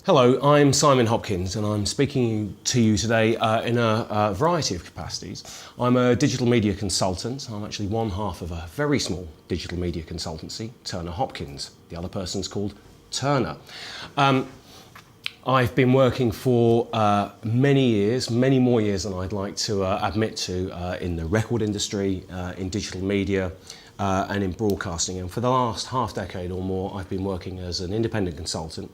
Hello, I'm Simon Hopkins and I'm speaking to you today in a variety of capacities. I'm a digital media consultant. I'm actually one half of a very small digital media consultancy, Turner Hopkins. The other person's called Turner. I've been working for many years, many more years than I'd like to admit to, in the record industry, in digital media, and in broadcasting. And for the last half decade or more, I've been working as an independent consultant,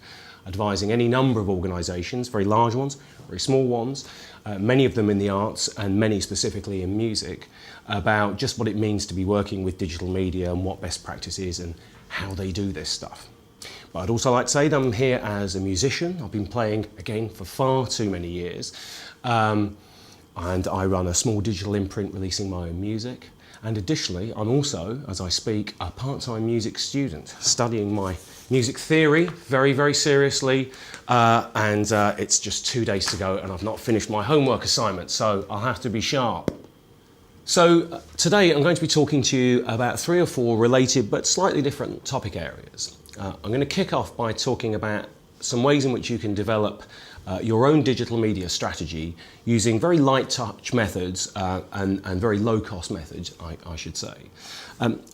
advising any number of organisations, very large ones, very small ones, many of them in the arts and many specifically in music, about just what it means to be working with digital media and what best practice is and how they do this stuff. But I'd also like to say that I'm here as a musician. I've been playing, again, for far too many years. And I run a small digital imprint releasing my own music. And additionally, I'm also, as I speak, a part-time music student, studying my music theory very, very seriously. It's just 2 days to go and I've not finished my homework assignment, so I'll have to be sharp. So today I'm going to be talking to you about 3 or 4 related but slightly different topic areas. I'm going to kick off by talking about some ways in which you can develop your own digital media strategy using very light touch methods and very low cost methods, I should say.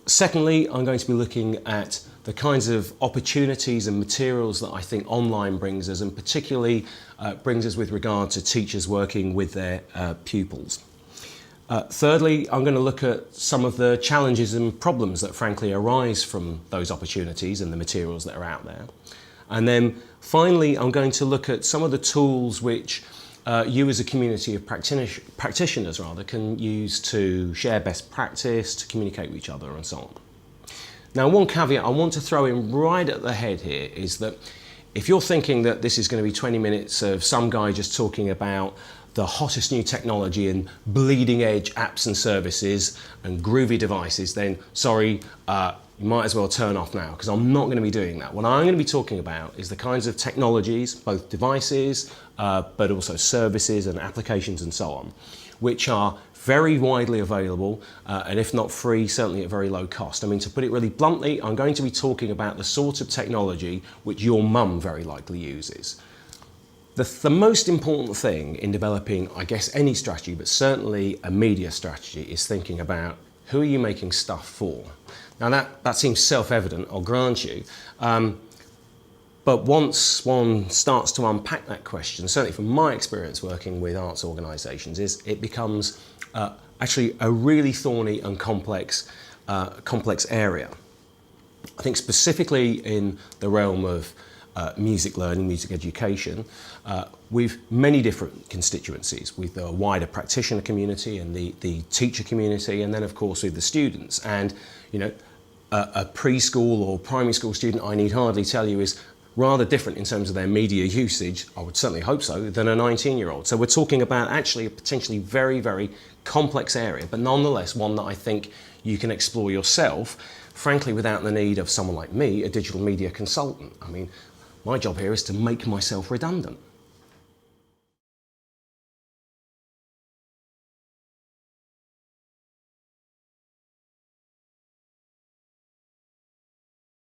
Secondly, I'm going to be looking at the kinds of opportunities and materials that I think online brings us, and particularly brings us with regard to teachers working with their pupils. Thirdly, I'm going to look at some of the challenges and problems that frankly arise from those opportunities and the materials that are out there. And then finally, I'm going to look at some of the tools which you as a community of practitioners can use to share best practice, to communicate with each other and so on. Now, one caveat I want to throw in right at the head here is that if you're thinking that this is going to be 20 minutes of some guy just talking about the hottest new technology and bleeding edge apps and services and groovy devices, then sorry, you might as well turn off now, because I'm not going to be doing that. What I'm going to be talking about is the kinds of technologies, both devices, but also services and applications and so on, which are very widely available, and if not free, certainly at very low cost. I mean, to put it really bluntly, I'm going to be talking about the sort of technology which your mum very likely uses. The most important thing in developing, I guess, any strategy, but certainly a media strategy, is thinking about who are you making stuff for. Now that seems self-evident, I'll grant you, but once one starts to unpack that question, certainly from my experience working with arts organisations, it becomes actually a really thorny and complex area. I think specifically in the realm of music learning, music education, with many different constituencies, with the wider practitioner community and the teacher community, and then of course with the students. And you know, a preschool or primary school student, I need hardly tell you, is rather different in terms of their media usage, I would certainly hope so, than a 19-year-old. So we're talking about actually a potentially very, very complex area, but nonetheless one that I think you can explore yourself, frankly without the need of someone like me, a digital media consultant. I mean, my job here is to make myself redundant.